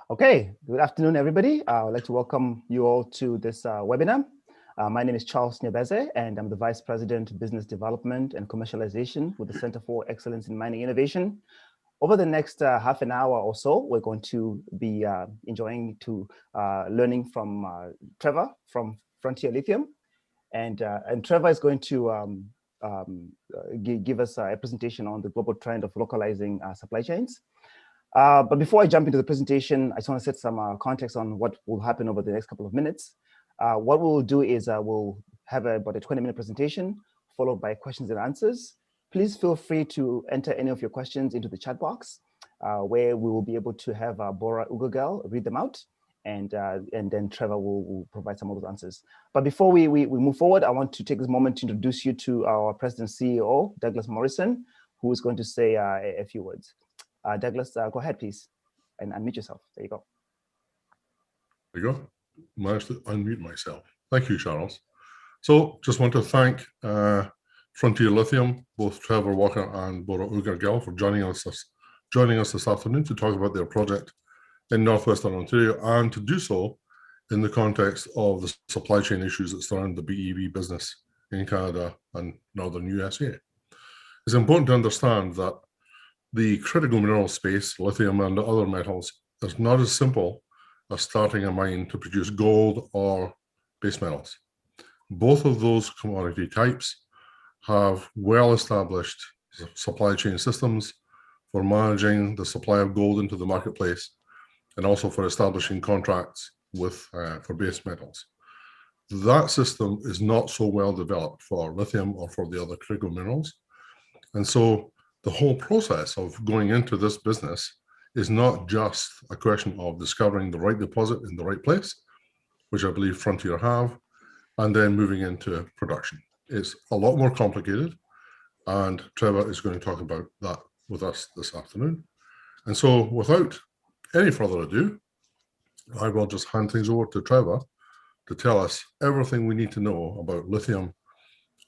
Okay, good afternoon, everybody. I'd like to welcome you all to this webinar. My name is Charles Nyebeze, and I'm the Vice President, Business Development and Commercialization with the Center for Excellence in Mining Innovation. Over the next half an hour or so, we're going to be learning from Trevor from Frontier Lithium. And Trevor is going to give us a presentation on the global trend of localizing supply chains. But before I jump into the presentation, I just want to set some context on what will happen over the next couple of minutes. What we'll do is we'll have about a 20-minute presentation followed by questions and answers. Please feel free to enter any of your questions into the chat box where we will be able to have Bora Ugagal read them out, and then Trevor will provide some of those answers. But before we move forward, I want to take this moment to introduce you to our President and CEO, Douglas Morrison, who is going to say a few words. Douglas, go ahead, please, and unmute yourself. There you go. There you go. Managed to unmute myself. Thank you, Charles. So just want to thank Frontier Lithium, both Trevor Walker and Bora Ugagal, for joining us this afternoon to talk about their project in Northwestern Ontario, and to do so in the context of the supply chain issues that surround the BEV business in Canada and Northern USA. It's important to understand that the critical mineral space, lithium and other metals, is not as simple as starting a mine to produce gold or base metals. Both of those commodity types have well-established supply chain systems for managing the supply of gold into the marketplace, and also for establishing contracts for base metals. That system is not so well developed for lithium or for the other critical minerals. And so the whole process of going into this business is not just a question of discovering the right deposit in the right place, which I believe Frontier have, and then moving into production. It's a lot more complicated, and Trevor is going to talk about that with us this afternoon. And so without any further ado, I will just hand things over to Trevor to tell us everything we need to know about lithium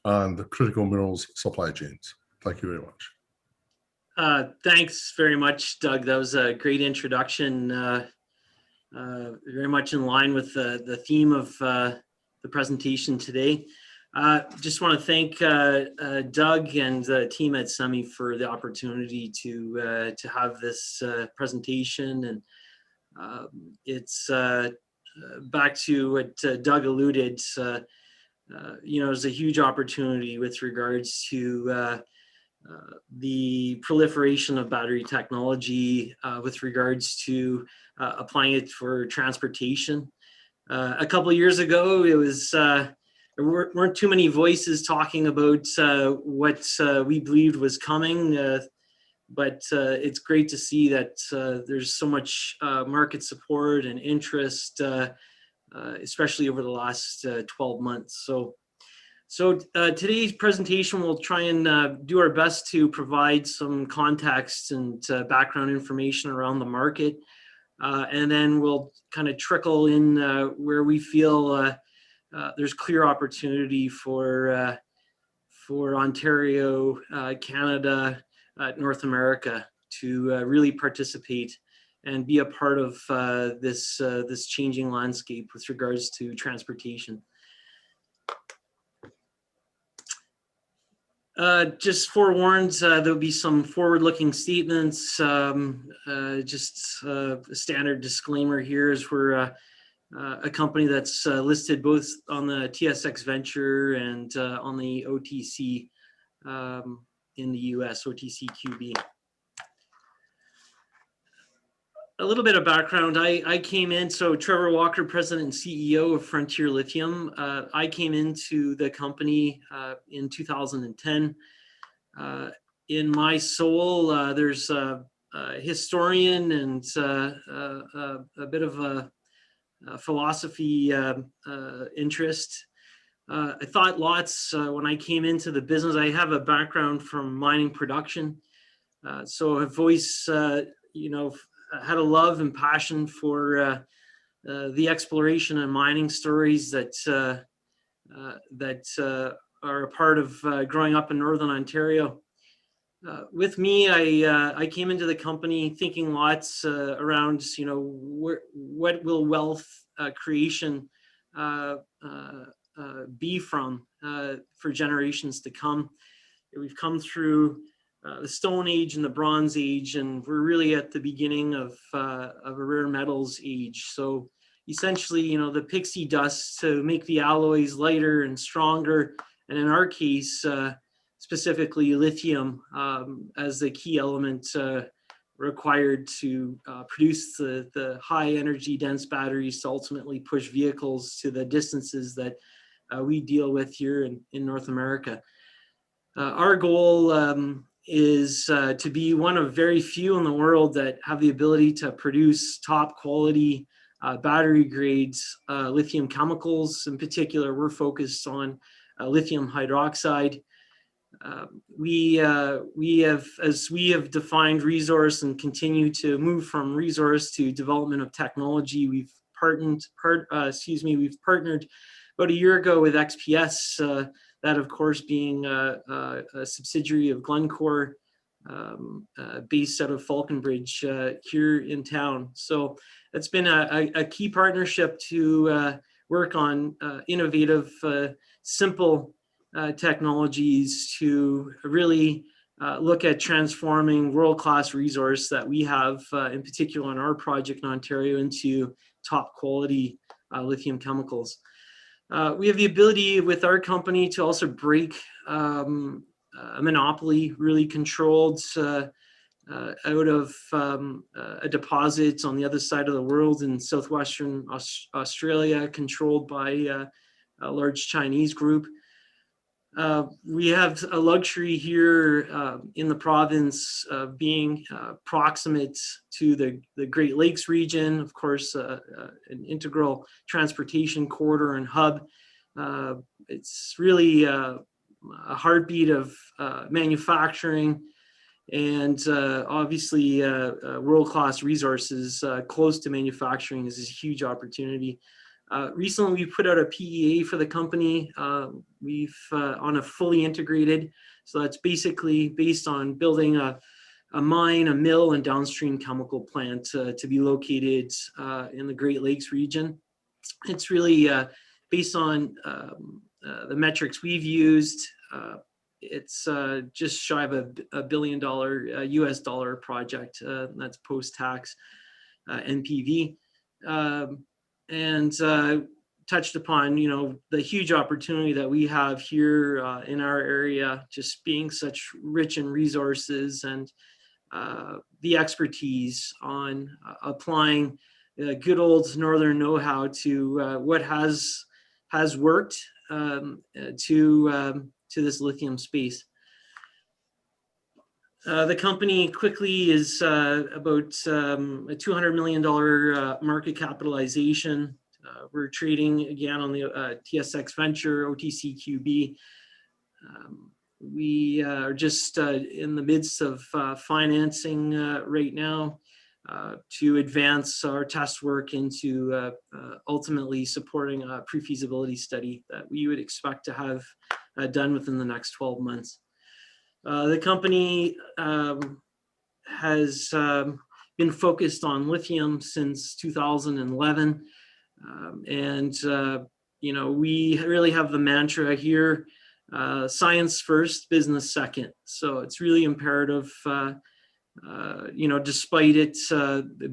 and the critical minerals supply chains. Thank you very much. Thanks very much, Doug. That was a great introduction, very much in line with the theme of the presentation today. Just want to thank Doug and the team at CEMI for the opportunity to have this presentation. And it's back to what Doug alluded, there's a huge opportunity with regards to the proliferation of battery technology with regards to applying it for transportation. A couple of years ago, it was there weren't too many voices talking about what we believed was coming, but it's great to see that there's so much market support and interest, especially over the last 12 months. So today's presentation, we'll try and do our best to provide some context and background information around the market. And then we'll kind of trickle in where we feel there's clear opportunity for Ontario, Canada, North America to really participate and be a part of this changing landscape with regards to transportation. Just forewarned, there'll be some forward-looking statements. Just a standard disclaimer here is we're a company that's listed both on the TSX Venture and on the OTC in the US, OTCQB. A little bit of background. I came in, so Trevor Walker, President and CEO of Frontier Lithium. I came into the company in 2010. In my soul, there's a historian and a bit of a philosophy interest. I thought lots when I came into the business. I have a background from mining production, so I've always, had a love and passion for the exploration and mining stories that are a part of growing up in Northern Ontario. With me, I came into the company thinking lots around, what will wealth creation be from for generations to come. We've come through the Stone Age and the Bronze Age, and we're really at the beginning of a rare metals age. So essentially, the pixie dust to make the alloys lighter and stronger, and in our case, specifically lithium as the key element required to produce the high energy dense batteries to ultimately push vehicles to the distances that we deal with here in North America. Our goal is to be one of very few in the world that have the ability to produce top quality battery grades lithium chemicals. In particular, we're focused on lithium hydroxide. We have, as we have defined resource and continue to move from resource to development of technology, we've partnered about a year ago with XPS, that of course being a subsidiary of Glencore, based out of Falconbridge here in town. So it's been a key partnership to work on innovative, simple technologies to really look at transforming world-class resource that we have, in particular on our project in Ontario, into top quality lithium chemicals. We have the ability with our company to also break a monopoly, really controlled out of a deposit on the other side of the world in southwestern Australia, controlled by a large Chinese group. We have a luxury here in the province of being proximate to the Great Lakes region, of course, an integral transportation corridor and hub. It's really a heartbeat of manufacturing, and obviously world-class resources close to manufacturing is a huge opportunity. Recently, we put out a PEA for the company. We've on a fully integrated, so that's basically based on building a mine, a mill, and downstream chemical plant to be located in the Great Lakes region. It's really based on the metrics we've used. It's just shy of $1 billion US dollar project. That's post-tax NPV. And touched upon, the huge opportunity that we have here in our area, just being such rich in resources and the expertise on applying good old Northern know-how to what has worked to this lithium space. The company quickly is about a $200 million market capitalization. We're trading again on the TSX Venture, OTCQB. We are just in the midst of financing right now to advance our test work into ultimately supporting a pre-feasibility study that we would expect to have done within the next 12 months. The company has been focused on lithium since 2011. We really have the mantra here, science first, business second. So it's really imperative, despite it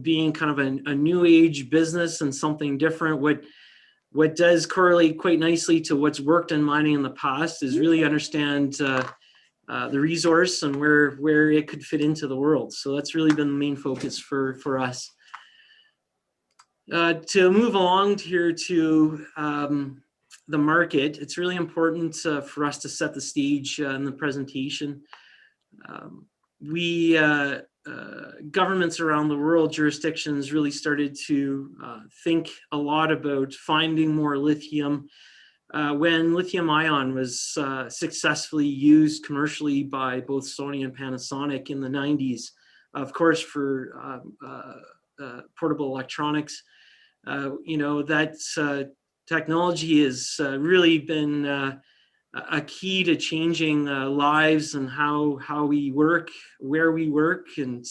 being kind of a new age business and something different, what does correlate quite nicely to what's worked in mining in the past is really understand the resource and where it could fit into the world. So that's really been the main focus for us. To move along here to the market, it's really important for us to set the stage in the presentation. Governments around the world, jurisdictions really started to think a lot about finding more lithium when lithium ion was successfully used commercially by both Sony and Panasonic in the 90s, of course, for portable electronics. That technology has really been a key to changing lives and how we work, where we work, and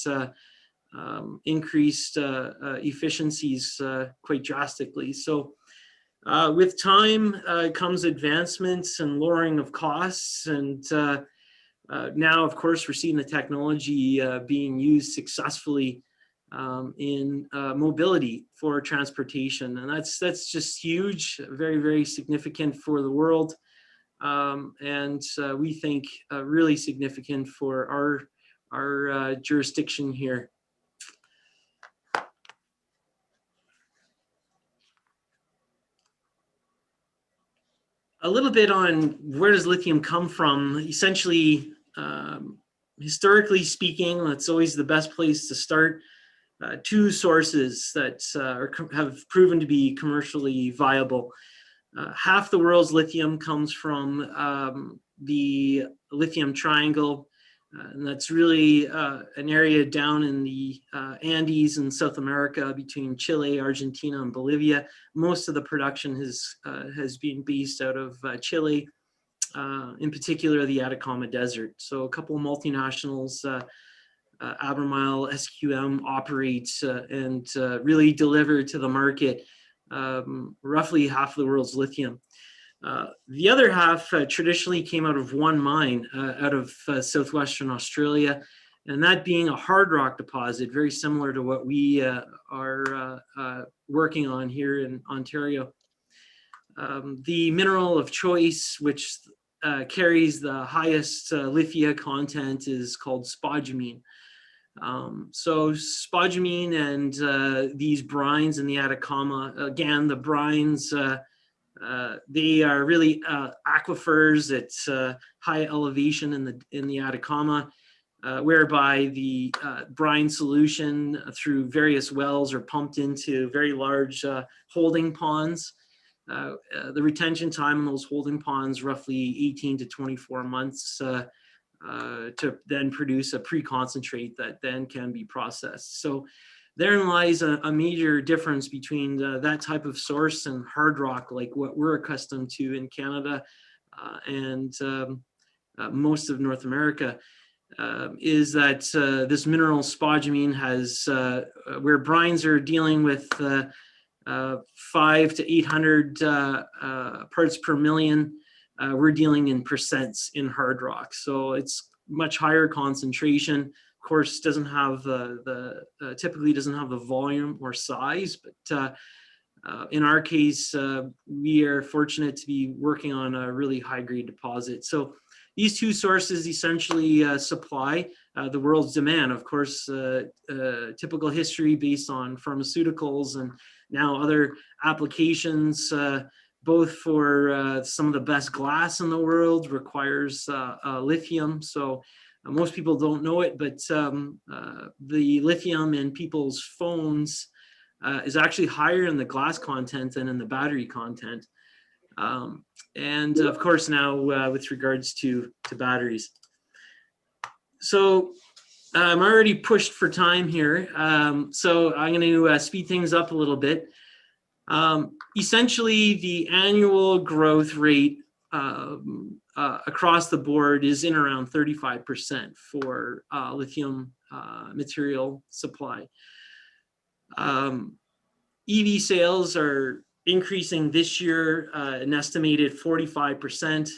increased efficiencies quite drastically. So with time comes advancements and lowering of costs, and now, of course, we're seeing the technology being used successfully in mobility for transportation, and that's just huge, very, very significant for the world, and we think really significant for our jurisdiction here. A little bit on where does lithium come from. Essentially, historically speaking, that's always the best place to start. Two sources that have proven to be commercially viable. Half the world's lithium comes from the Lithium Triangle, and that's really an area down in the Andes in South America between Chile, Argentina, and Bolivia. Most of the production has been based out of Chile, in particular the Atacama Desert. So a couple of multinationals, Albemarle, SQM, operates and really deliver to the market roughly half of the world's lithium. The other half traditionally came out of one mine out of southwestern Australia, and that being a hard rock deposit, very similar to what we are working on here in Ontario. The mineral of choice, which carries the highest lithium content, is called spodumene. So spodumene and these brines in the Atacama, again, the brines, they are really aquifers at high elevation in the Atacama, whereby the brine solution through various wells are pumped into very large holding ponds. The retention time in those holding ponds roughly 18 to 24 months to then produce a pre-concentrate that then can be processed. So therein lies a major difference between that type of source and hard rock, like what we're accustomed to in Canada and most of North America, is that this mineral spodumene has, where brines are dealing with 500 to 800 parts per million, we're dealing in percents in hard rock. So it's much higher concentration. Of course, doesn't have typically doesn't have the volume or size, but in our case, we are fortunate to be working on a really high grade deposit. So these two sources essentially supply the world's demand. Of course, typical history based on pharmaceuticals and now other applications, both for some of the best glass in the world requires lithium. So most people don't know it, but the lithium in people's phones is actually higher in the glass content than in the battery content. And of course now with regards to batteries. So I'm already pushed for time here. So I'm going to speed things up a little bit. Essentially, the annual growth rate across the board is in around 35% for lithium material supply. EV sales are increasing this year, an estimated 45%.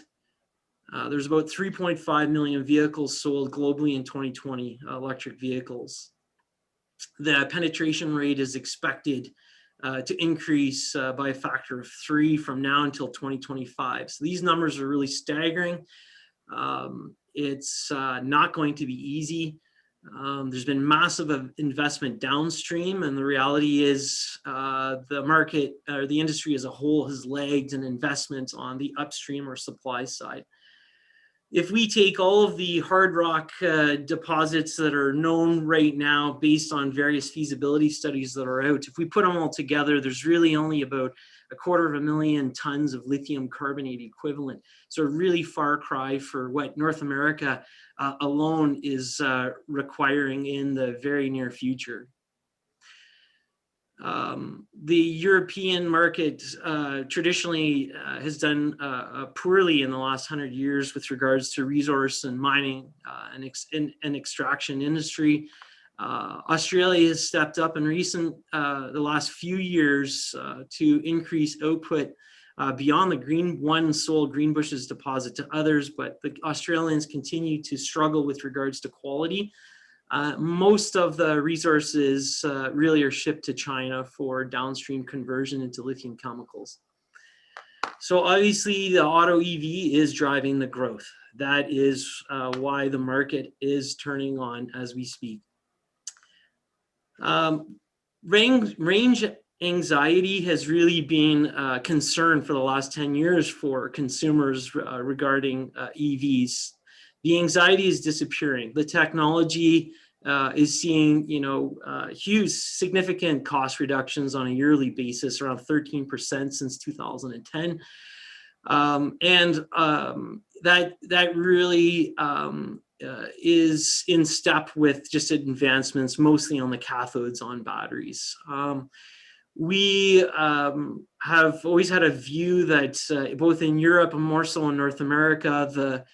There's about 3.5 million vehicles sold globally in 2020, electric vehicles. The penetration rate is expected to increase by a factor of 3 from now until 2025. So these numbers are really staggering. It's not going to be easy. There's been massive investment downstream, and the reality is the market or the industry as a whole has lagged in investment on the upstream or supply side. If we take all of the hard rock deposits that are known right now based on various feasibility studies that are out, if we put them all together, there's really only about 250,000 tons of lithium carbonate equivalent. So a really far cry for what North America alone is requiring in the very near future. The European market traditionally has done poorly in the last 100 years with regards to resource and mining and extraction industry. Australia has stepped up in the last few years to increase output beyond the one sole Greenbushes deposit to others, but the Australians continue to struggle with regards to quality. Most of the resources really are shipped to China for downstream conversion into lithium chemicals. So obviously the auto EV is driving the growth. That is why the market is turning on as we speak. Range anxiety has really been a concern for the last 10 years for consumers regarding EVs. The anxiety is disappearing. The technology is seeing, huge, significant cost reductions on a yearly basis, around 13% since 2010. That really is in step with just advancements, mostly on the cathodes on batteries. We have always had a view that both in Europe and more so in North America,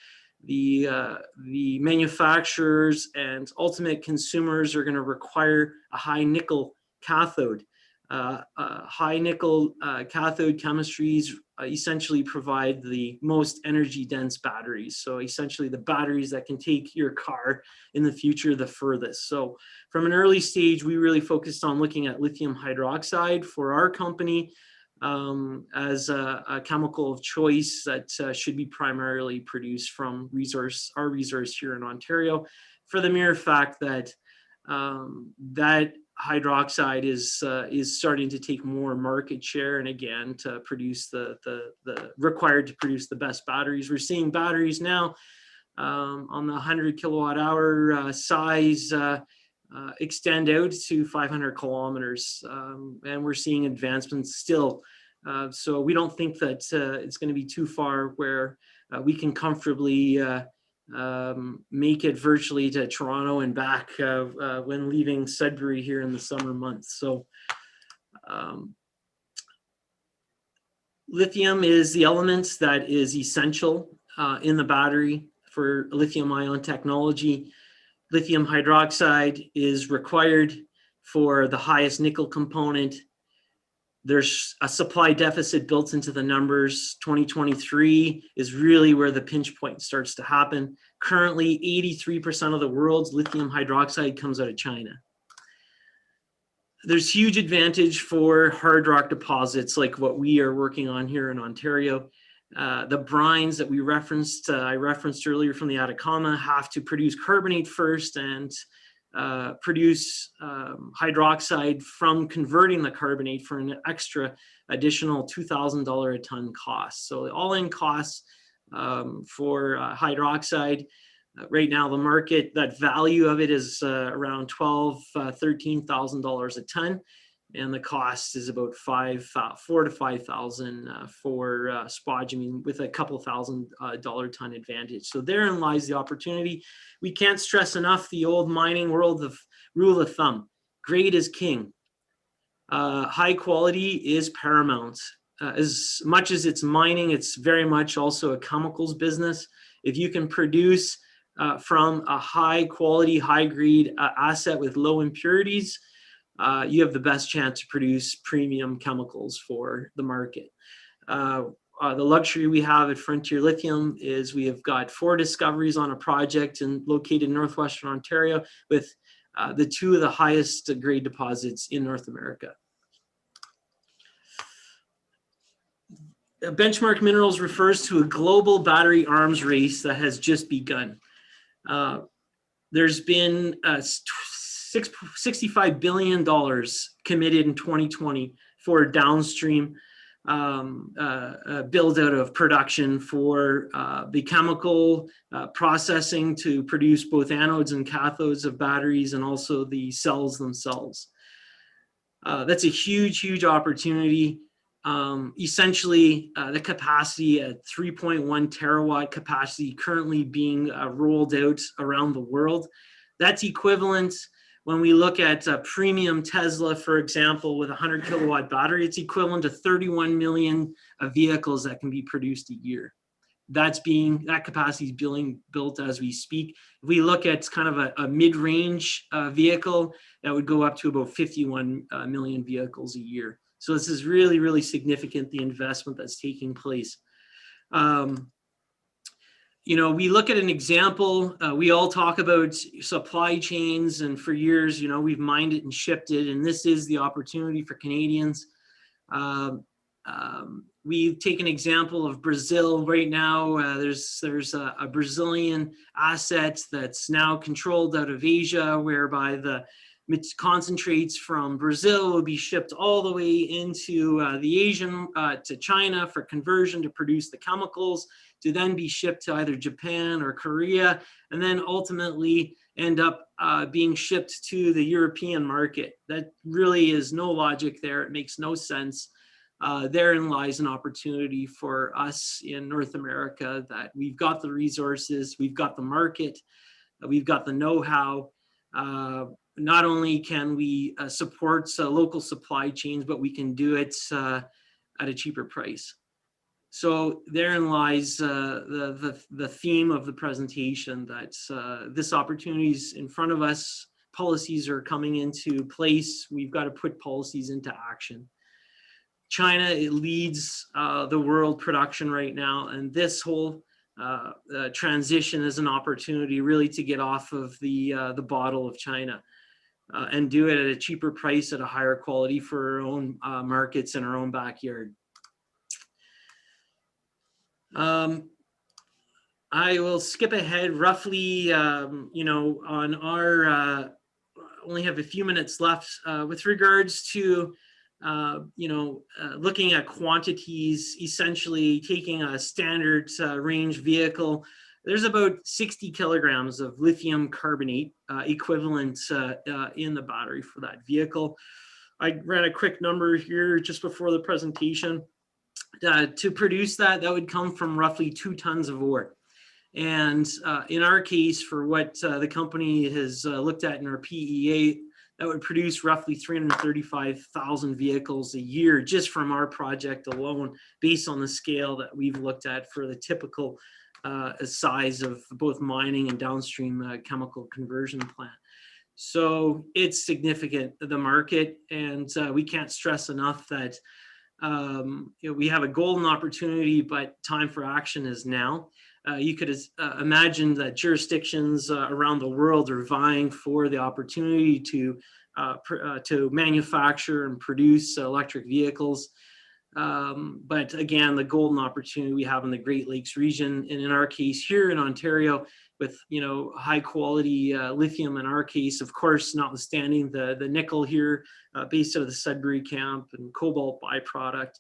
the manufacturers and ultimate consumers are going to require a high nickel cathode. High nickel cathode chemistries essentially provide the most energy dense batteries. So essentially the batteries that can take your car in the future the furthest. So from an early stage, we really focused on looking at lithium hydroxide for our company as a chemical of choice that should be primarily produced from our resource here in Ontario, for the mere fact that that hydroxide is starting to take more market share, and again to produce the required to produce the best batteries. We're seeing batteries now on the 100 kilowatt hour size extend out to 500 kilometers, and we're seeing advancements still. So we don't think that it's going to be too far where we can comfortably make it virtually to Toronto and back when leaving Sudbury here in the summer months. So lithium is the element that is essential in the battery for lithium ion technology. Lithium hydroxide is required for the highest nickel component. There's a supply deficit built into the numbers. 2023 is really where the pinch point starts to happen. Currently, 83% of the world's lithium hydroxide comes out of China. There's huge advantage for hard rock deposits like what we are working on here in Ontario. The brines that I referenced earlier from the Atacama have to produce carbonate first and produce hydroxide from converting the carbonate for an extra additional $2,000 a ton cost. So the all-in costs for hydroxide right now, the market, that value of it is around $13,000 a ton, and the cost is about $4,000 to $5,000 for spodumene, with a couple $1,000 ton advantage. So therein lies the opportunity. We can't stress enough the old mining world of rule of thumb: grade is king. High quality is paramount. As much as it's mining, it's very much also a chemicals business. If you can produce from a high quality, high grade asset with low impurities, you have the best chance to produce premium chemicals for the market. The luxury we have at Frontier Lithium is we have got 4 discoveries on a project located in northwestern Ontario, with the 2 of the highest grade deposits in North America. Benchmark Minerals refers to a global battery arms race that has just begun. There's been $65 billion committed in 2020 for downstream build out of production for the chemical processing to produce both anodes and cathodes of batteries, and also the cells themselves. That's a huge, huge opportunity. Essentially, the capacity at 3.1 terawatt capacity currently being rolled out around the world. That's equivalent When we look at a premium Tesla, for example, with a 100 kilowatt battery, it's equivalent to 31 million vehicles that can be produced a year. That capacity is being built as we speak. If we look at kind of a mid-range vehicle, that would go up to about 51 million vehicles a year. So this is really, really significant, the investment that's taking place. You know, we look at an example, we all talk about supply chains, and for years, you know, we've mined it and shipped it, and this is the opportunity for Canadians. We take an example of Brazil right now. There's a Brazilian asset that's now controlled out of Asia, whereby the concentrates from Brazil will be shipped all the way into the Asian, to China for conversion to produce the chemicals, to then be shipped to either Japan or Korea, and then ultimately end up being shipped to the European market. That really is no logic there. It makes no sense. Therein lies an opportunity for us in North America, that we've got the resources, we've got the market, we've got the know-how. Not only can we support local supply chains, but we can do it at a cheaper price. So therein lies the theme of the presentation, that this opportunity is in front of us. Policies are coming into place. We've got to put policies into action. China, it leads the world production right now, and this whole transition is an opportunity really to get off of the bottle of China and do it at a cheaper price, at a higher quality for our own markets in our own backyard. I will skip ahead roughly, you know, on our, only have a few minutes left with regards to, you know, looking at quantities, essentially taking a standard range vehicle. There's about 60 kilograms of lithium carbonate equivalent in the battery for that vehicle. I ran a quick number here just before the presentation. To produce that would come from roughly 2 tons of ore. And in our case, for what the company has looked at in our PEA, that would produce roughly 335,000 vehicles a year just from our project alone, based on the scale that we've looked at for the typical size of both mining and downstream chemical conversion plant. So it's significant, the market, and we can't stress enough that you know, we have a golden opportunity, but time for action is now. You could imagine that jurisdictions around the world are vying for the opportunity to manufacture and produce electric vehicles. But again, the golden opportunity we have in the Great Lakes region, and in our case here in Ontario, with, you know, high quality lithium in our case, of course, notwithstanding the nickel here based out of the Sudbury camp, and cobalt byproduct,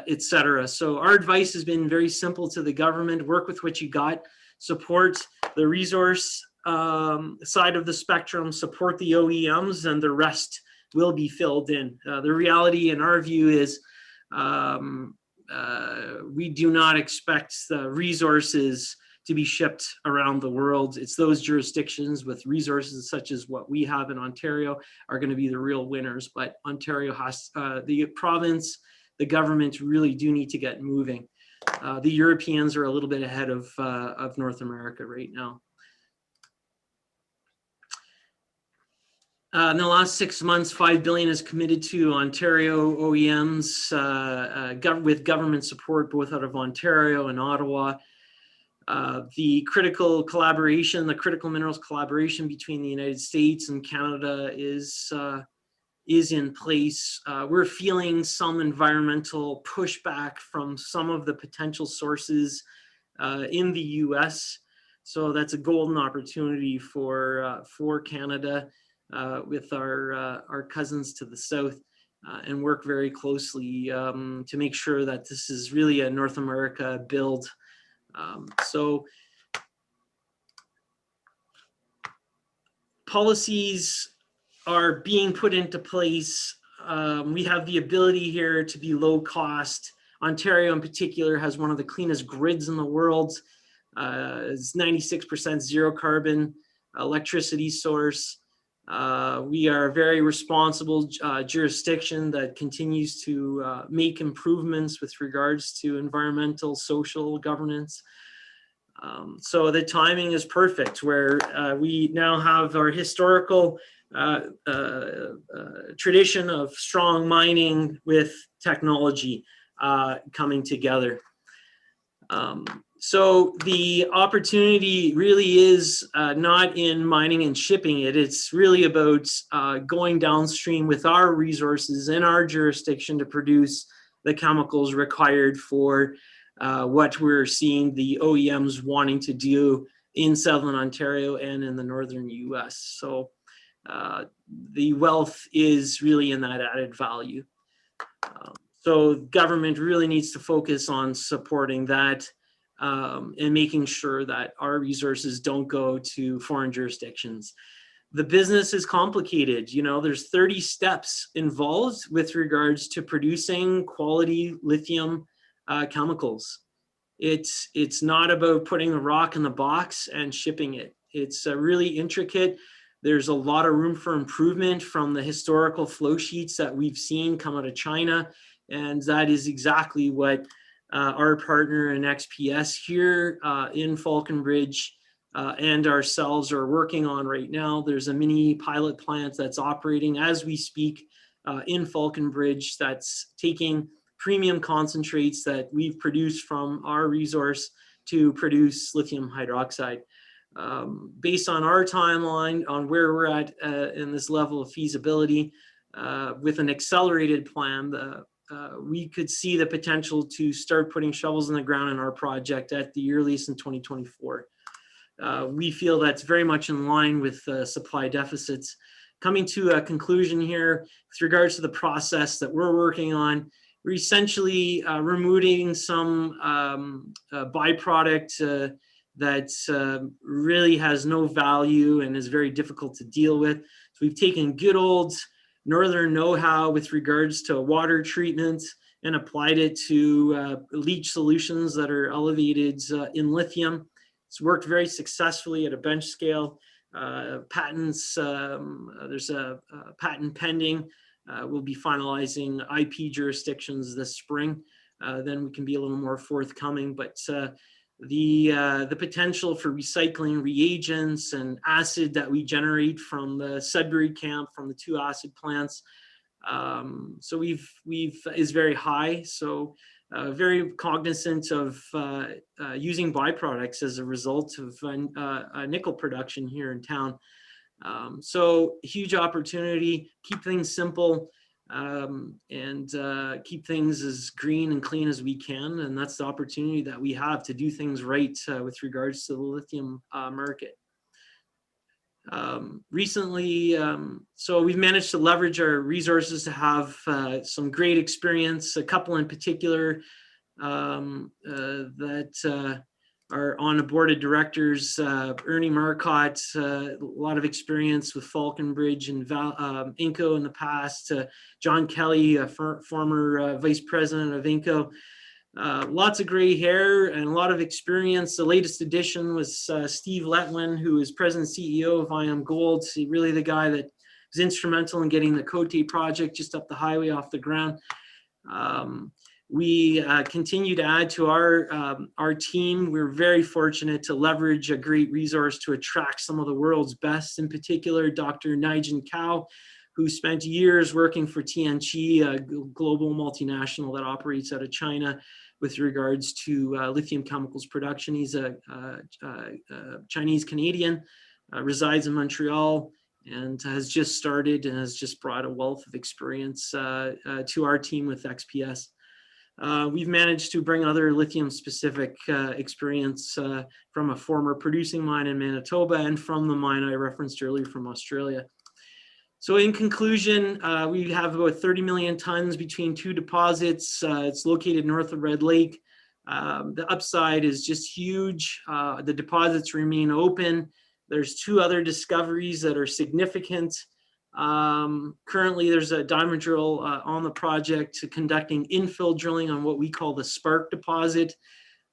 etc. So our advice has been very simple to the government: work with what you got, support the resource side of the spectrum, support the OEMs, and the rest will be filled in. The reality in our view is we do not expect the resources to be shipped around the world. It's those jurisdictions with resources such as what we have in Ontario are going to be the real winners. But Ontario has, the province, the government really do need to get moving. The Europeans are a little bit ahead of North America right now. In the last 6 months, $5 billion is committed to Ontario OEMs with government support both out of Ontario and Ottawa. The critical collaboration, the critical minerals collaboration between the United States and Canada is in place. We're feeling some environmental pushback from some of the potential sources in the US. So that's a golden opportunity for Canada with our cousins to the south, and work very closely to make sure that this is really a North America build. So policies are being put into place. We have the ability here to be low cost. Ontario in particular has one of the cleanest grids in the world. It's 96% zero carbon electricity source. We are a very responsible jurisdiction that continues to make improvements with regards to environmental, social governance. So the timing is perfect, where we now have our historical tradition of strong mining with technology coming together. So the opportunity really is not in mining and shipping it. It's really about going downstream with our resources in our jurisdiction to produce the chemicals required for what we're seeing the OEMs wanting to do in Southern Ontario and in the Northern US. So the wealth is really in that added value. So government really needs to focus on supporting that and making sure that our resources don't go to foreign jurisdictions. The business is complicated. You know, there's 30 steps involved with regards to producing quality lithium chemicals. It's not about putting the rock in the box and shipping it. It's really intricate. There's a lot of room for improvement from the historical flow sheets that we've seen come out of China. And that is exactly what our partner in XPS here in Falconbridge and ourselves are working on right now. There's a mini pilot plant that's operating as we speak in Falconbridge that's taking premium concentrates that we've produced from our resource to produce lithium hydroxide. Based on our timeline on where we're at in this level of feasibility, with an accelerated plan, we could see the potential to start putting shovels in the ground in our project at the earliest in 2024. We feel that's very much in line with supply deficits. Coming to a conclusion here, with regards to the process that we're working on, we're essentially removing some byproduct that really has no value and is very difficult to deal with. So we've taken good old Northern know-how with regards to water treatment and applied it to leach solutions that are elevated in lithium. It's worked very successfully at a bench scale. Patents, there's a patent pending. We'll be finalizing IP jurisdictions this spring. Then we can be a little more forthcoming, but the potential for recycling reagents and acid that we generate from the Sudbury camp, from the 2 acid plants. So is very high. So very cognizant of using byproducts as a result of nickel production here in town. So huge opportunity, keep things simple, and keep things as green and clean as we can. And that's the opportunity that we have to do things right with regards to the lithium market. Recently, so we've managed to leverage our resources to have some great experience, a couple in particular that are on the board of directors. Ernie Marcotte, a lot of experience with Falconbridge and Inco in the past. John Kelly, a former vice president of Inco. Lots of gray hair and a lot of experience. The latest addition was Steve Letwin, who is president and CEO of IM Gold. He's really the guy that was instrumental in getting the Cote project just up the highway off the ground. We continue to add to our team. We're very fortunate to leverage a great resource to attract some of the world's best, in particular, Dr. Nijin Cao, who spent years working for Tianqi, a global multinational that operates out of China with regards to lithium chemicals production. He's a Chinese-Canadian, resides in Montreal, and has just started and has just brought a wealth of experience to our team with XPS. We've managed to bring other lithium-specific experience from a former producing mine in Manitoba and from the mine I referenced earlier from Australia. So in conclusion, we have about 30 million tons between 2 deposits. It's located north of Red Lake. The upside is just huge. The deposits remain open. There's 2 other discoveries that are significant. Currently, there's a diamond drill on the project conducting infill drilling on what we call the Spark deposit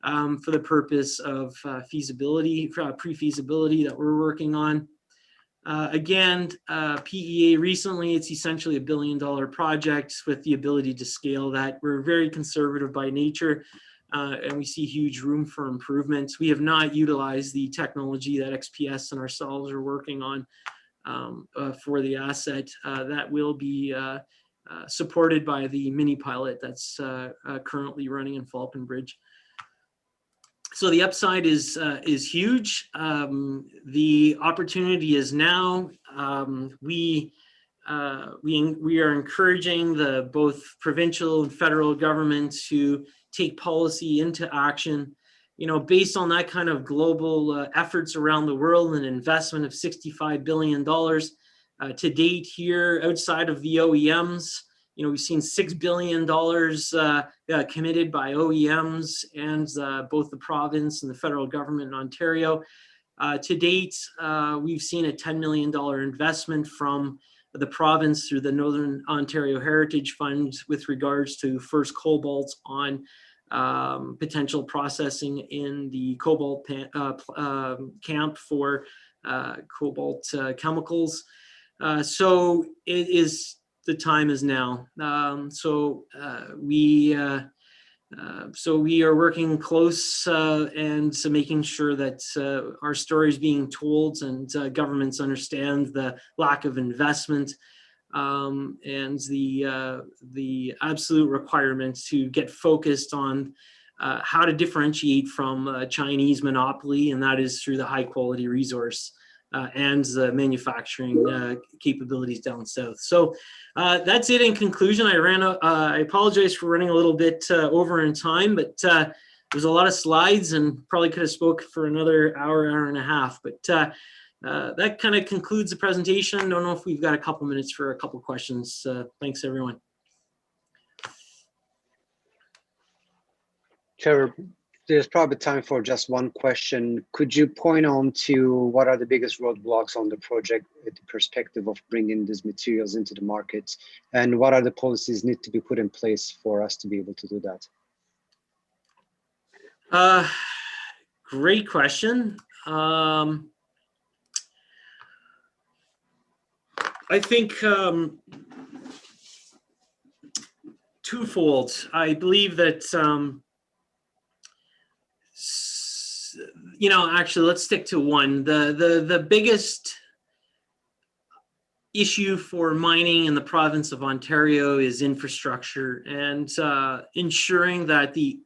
for the purpose of feasibility, pre-feasibility that we're working on. Again, PEA recently, it's essentially $1 billion project with the ability to scale that. We're very conservative by nature, and we see huge room for improvements. We have not utilized the technology that XPS and ourselves are working on for the asset. That will be supported by the mini pilot that's currently running in Falconbridge. So the upside is huge. The opportunity is now. We are encouraging the both provincial and federal government to take policy into action. You know, based on that kind of global efforts around the world, an investment of $65 billion to date here outside of the OEMs. You know, we've seen $6 billion committed by OEMs and both the province and the federal government in Ontario. To date, we've seen a $10 million investment from the province through the Northern Ontario Heritage Fund with regards to first cobalt on potential processing in the cobalt camp for cobalt chemicals. So it is. The time is now. So we are working close and so making sure that our story is being told and governments understand the lack of investment and the absolute requirement to get focused on how to differentiate from Chinese monopoly, and that is through the high quality resource and the manufacturing capabilities down south. So that's it in conclusion. I apologize for running a little bit over in time, but there's a lot of slides and probably could have spoke for another hour and a half. But that kind of concludes the presentation. I don't know if we've got a couple minutes for a couple questions. Thanks, everyone. Trevor, there's probably time for just one question. Could you point on to what are the biggest roadblocks on the project with the perspective of bringing these materials into the market, and what are the policies need to be put in place for us to be able to do that? Great question. I think twofold. I believe that you know, actually, let's stick to one. The biggest issue for mining in the province of Ontario is infrastructure, and ensuring that the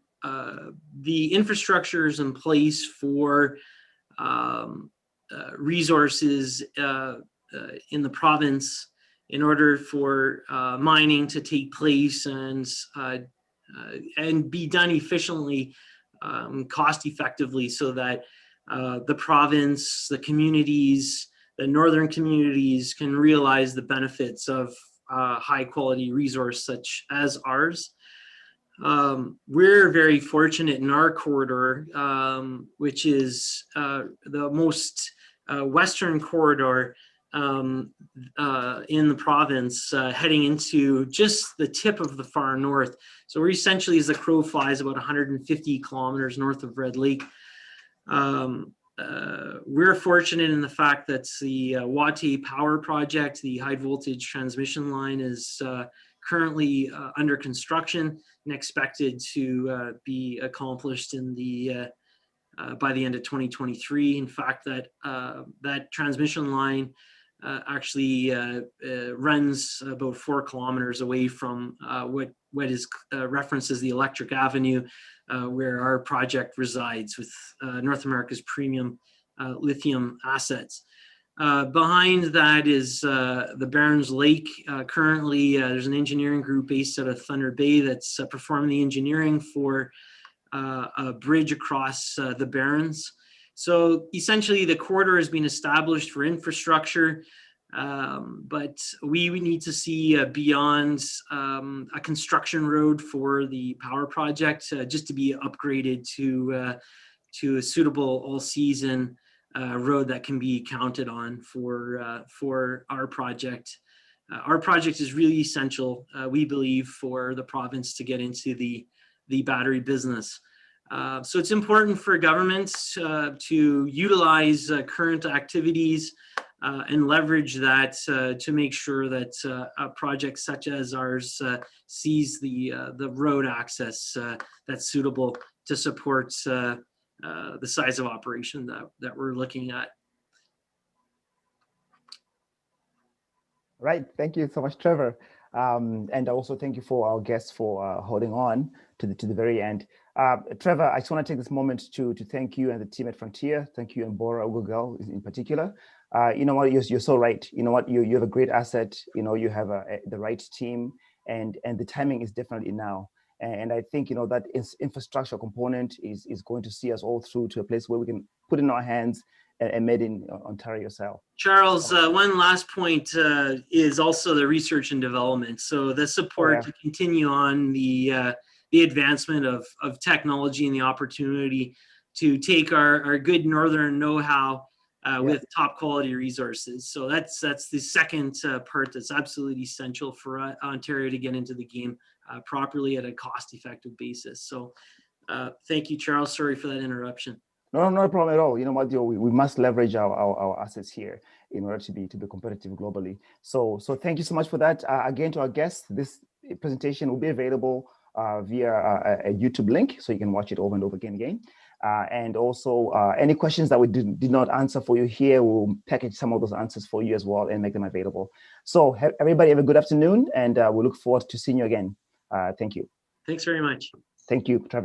infrastructure is in place for resources in the province in order for mining to take place and be done efficiently, cost effectively, so that the province, the communities, the northern communities can realize the benefits of high quality resource such as ours. We're very fortunate in our corridor, which is the most western corridor in the province, heading into just the tip of the far north. So we're essentially, as the crow flies, about 150 kilometers north of Red Lake. We're fortunate in the fact that the Wate Power Project, the high voltage transmission line, is currently under construction and expected to be accomplished in the by the end of 2023. In fact, that transmission line actually runs about 4 kilometers away from what is referenced as the Electric Avenue, where our project resides with North America's premium lithium assets. Behind that is the Barons Lake. Currently, there's an engineering group based out of Thunder Bay that's performing the engineering for a bridge across the Barons. So essentially, the corridor has been established for infrastructure, but we need to see beyond a construction road for the power project just to be upgraded to a suitable all-season road that can be counted on for our project. Our project is really essential, we believe, for the province to get into the battery business. So it's important for governments to utilize current activities and leverage that to make sure that a project such as ours sees the road access that's suitable to support the size of operation that we're looking at. Right. Thank you so much, Trevor. And also thank you for our guests for holding on to the very end. Trevor, I just want to take this moment to thank you and the team at Frontier. Thank you, and Bora Ugugel in particular. You know what, you're so right. You know what, you have a great asset. You know, you have the right team, and the timing is definitely now. And I think, you know, that infrastructure component is going to see us all through to a place where we can put in our hands and made in Ontario yourself. Charles, one last point is also the research and development. So the support to continue on the advancement of technology and the opportunity to take our good northern know-how with top quality resources. So that's the second part that's absolutely essential for Ontario to get into the game properly at a cost-effective basis. So thank you, Charles. Sorry for that interruption. No, not a problem at all. You know what, we must leverage our assets here in order to be competitive globally. So thank you so much for that. Again, to our guests, this presentation will be available via a YouTube link, so you can watch it over and over again. And also, any questions that we did not answer for you here, we'll package some of those answers for you as well and make them available. So everybody have a good afternoon, and we look forward to seeing you again. Thank you. Thanks very much. Thank you, Trevor.